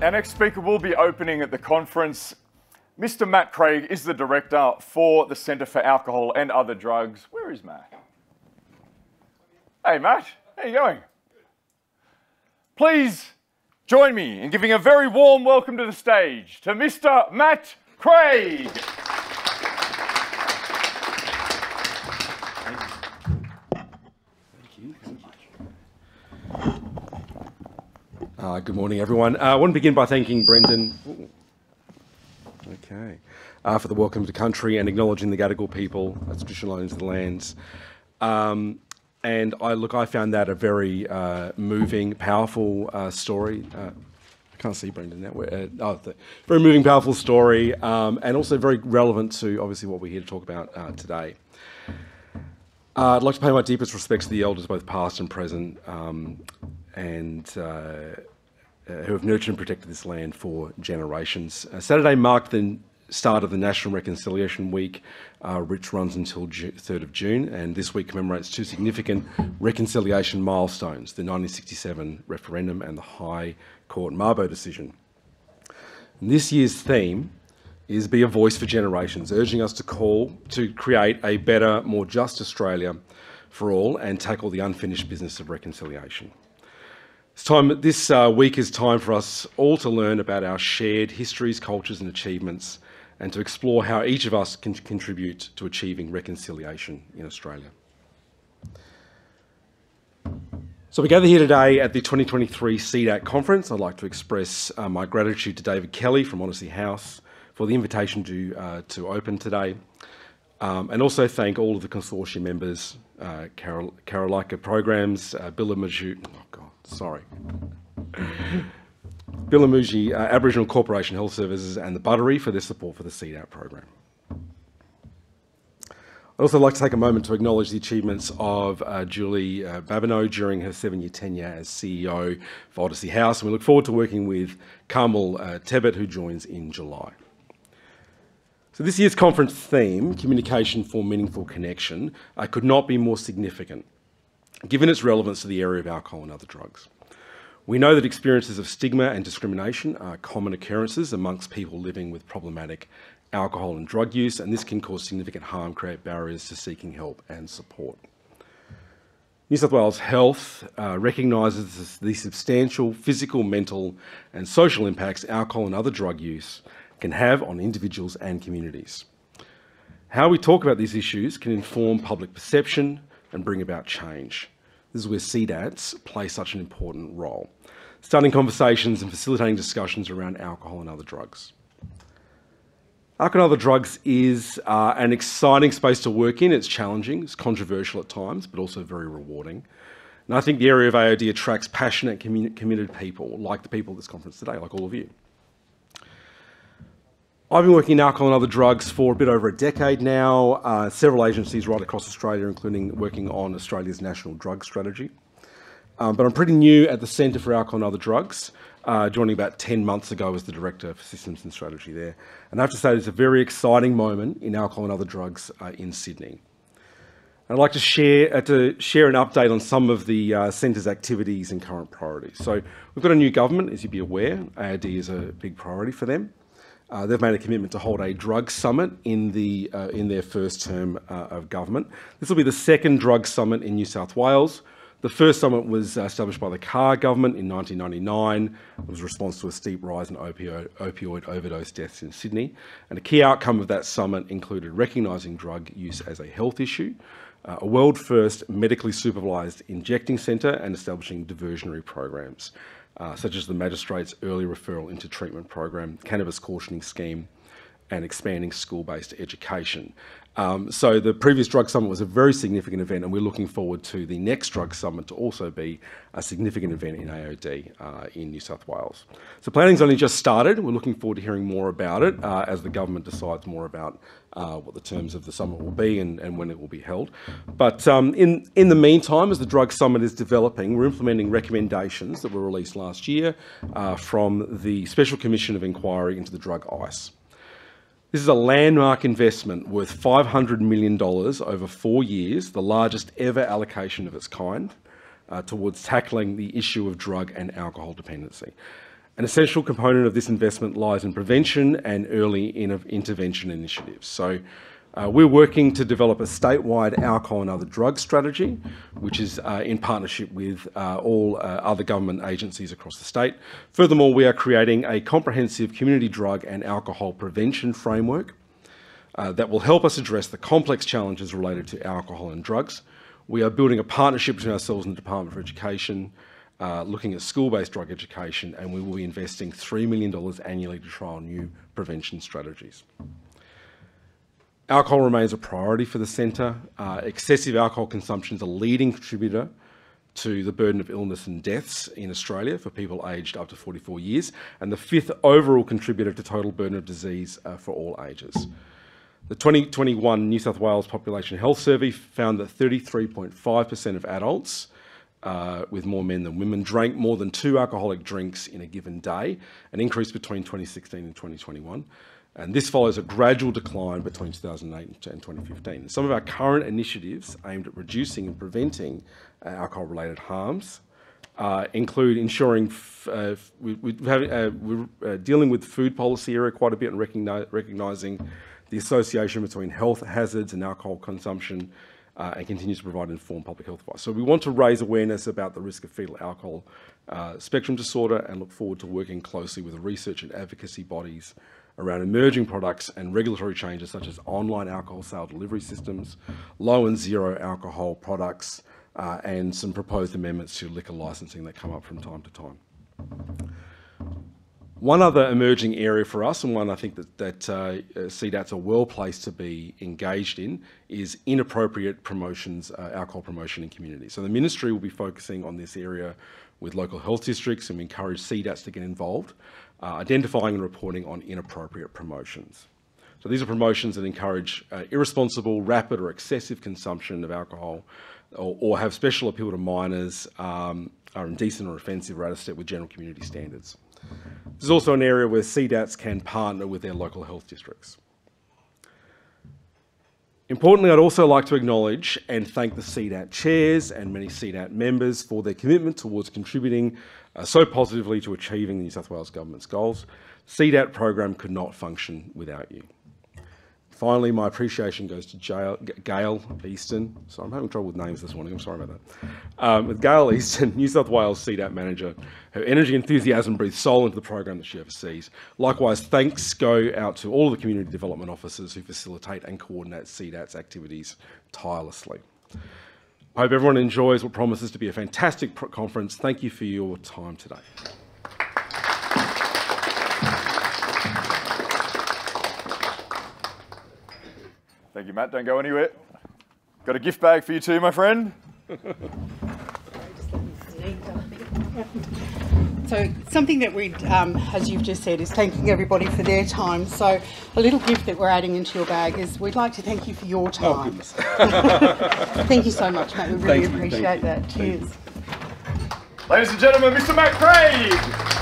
Our next speaker will be opening at the conference. Mr. Matt Craig is the director for the Centre for Alcohol and Other Drugs. Where is Matt? Hey, Matt, how you going? Please join me in giving a very warm welcome to the stage to Mr. Matt Craig. Good morning, everyone. I want to begin by thanking Brendan for the welcome to country and acknowledging the Gadigal people as traditional owners of the lands. And I found that a very moving, powerful story. I can't see Brendan now. Very moving, powerful story, and also very relevant to obviously what we're here to talk about today. I'd like to pay my deepest respects to the elders, both past and present, who have nurtured and protected this land for generations. Saturday marked the start of the National Reconciliation Week, which runs until 3rd of June, and this week commemorates two significant reconciliation milestones, the 1967 referendum and the High Court Mabo decision. And this year's theme is Be a Voice for Generations, urging us to call to create a better, more just Australia for all and tackle the unfinished business of reconciliation. This week is time for us all to learn about our shared histories, cultures and achievements, and to explore how each of us can contribute to achieving reconciliation in Australia. So we gather here today at the 2023 CDAT conference. I'd like to express my gratitude to David Kelly from Honesty House for the invitation to open today, and also thank all of the consortium members, Carolika Programs, Billamuji Aboriginal Corporation Health Services and the Buttery for their support for the CDAT program. I'd also like to take a moment to acknowledge the achievements of Julie Babineau during her 7-year tenure as CEO for Odyssey House, and we look forward to working with Carmel Tebbett, who joins in July. So this year's conference theme, Communication for Meaningful Connection, could not be more significant, given its relevance to the area of alcohol and other drugs. We know that experiences of stigma and discrimination are common occurrences amongst people living with problematic alcohol and drug use, and this can cause significant harm, create barriers to seeking help and support. New South Wales Health recognises the substantial physical, mental and social impacts alcohol and other drug use can have on individuals and communities. How we talk about these issues can inform public perception and bring about change. This is where CDATs play such an important role, starting conversations and facilitating discussions around alcohol and other drugs. Alcohol and other drugs is an exciting space to work in. It's challenging, it's controversial at times, but also very rewarding. And I think the area of AOD attracts passionate, committed people, like the people at this conference today, like all of you. I've been working in alcohol and other drugs for a bit over a decade now, several agencies right across Australia, including working on Australia's National Drug Strategy. But I'm pretty new at the Centre for Alcohol and Other Drugs, joining about 10 months ago as the Director for Systems and Strategy there. And I have to say it's a very exciting moment in alcohol and other drugs in Sydney. I'd like to share an update on some of the Centre's activities and current priorities. So we've got a new government, as you'd be aware. AOD is a big priority for them. They've made a commitment to hold a drug summit in their first term of government. This will be the second drug summit in New South Wales. The first summit was established by the Carr government in 1999. It was a response to a steep rise in opioid overdose deaths in Sydney. And a key outcome of that summit included recognising drug use as a health issue, a world-first medically supervised injecting centre, and establishing diversionary programs, such as the Magistrates Early Referral into Treatment Program, Cannabis Cautioning Scheme, and expanding school-based education. So the previous drug summit was a very significant event, and we're looking forward to the next drug summit to also be a significant event in AOD in New South Wales. So planning's only just started. We're looking forward to hearing more about it as the government decides more about what the terms of the summit will be and when it will be held. But in the meantime, as the drug summit is developing, we're implementing recommendations that were released last year from the Special Commission of Inquiry into the Drug ICE. This is a landmark investment worth $500 million over 4 years, the largest ever allocation of its kind, towards tackling the issue of drug and alcohol dependency. An essential component of this investment lies in prevention and early intervention initiatives. So we're working to develop a statewide alcohol and other drug strategy, which is in partnership with all other government agencies across the state. Furthermore, we are creating a comprehensive community drug and alcohol prevention framework that will help us address the complex challenges related to alcohol and drugs. We are building a partnership between ourselves and the Department for Education, looking at school-based drug education, and we will be investing $3 million annually to trial new prevention strategies. Alcohol remains a priority for the centre. Excessive alcohol consumption is a leading contributor to the burden of illness and deaths in Australia for people aged up to 44 years, and the 5th overall contributor to total burden of disease for all ages. The 2021 New South Wales Population Health Survey found that 33.5% of adults, with more men than women, drank more than 2 alcoholic drinks in a given day, an increase between 2016 and 2021. And this follows a gradual decline between 2008 and 2015. Some of our current initiatives aimed at reducing and preventing alcohol-related harms include ensuring we're dealing with the food policy area quite a bit and recognising the association between health hazards and alcohol consumption, and continues to provide informed public health advice. So we want to raise awareness about the risk of fetal alcohol spectrum disorder and look forward to working closely with the research and advocacy bodies around emerging products and regulatory changes such as online alcohol sale delivery systems, low and zero alcohol products, and some proposed amendments to liquor licensing that come up from time to time. One other emerging area for us, and one I think that CDATs are well placed to be engaged in, is inappropriate promotions, alcohol promotion in communities. So the ministry will be focusing on this area with local health districts, and we encourage CDATs to get involved, identifying and reporting on inappropriate promotions. So these are promotions that encourage irresponsible, rapid or excessive consumption of alcohol, or have special appeal to minors, are indecent or offensive, or out of step with general community standards. This is also an area where CDATs can partner with their local health districts. Importantly, I'd also like to acknowledge and thank the CDAT chairs and many CDAT members for their commitment towards contributing so positively to achieving the New South Wales Government's goals. The CDAT program could not function without you. Finally, my appreciation goes to Gail Easton. So I'm having trouble with names this morning, I'm sorry about that. With Gail Easton, New South Wales CDAT manager. Her energy and enthusiasm breathes soul into the program that she oversees. Likewise, thanks go out to all of the community development officers who facilitate and coordinate CDAT's activities tirelessly. I hope everyone enjoys what promises to be a fantastic conference. Thank you for your time today. Thank you, Matt. Don't go anywhere. Got a gift bag for you too, my friend. So something that we, as you've just said, is thanking everybody for their time. So a little gift that we're adding into your bag is we'd like to thank you for your time. Oh, goodness. Thank you so much, Matt. We really appreciate that. Cheers. Ladies and gentlemen, Mr. Matt Craig.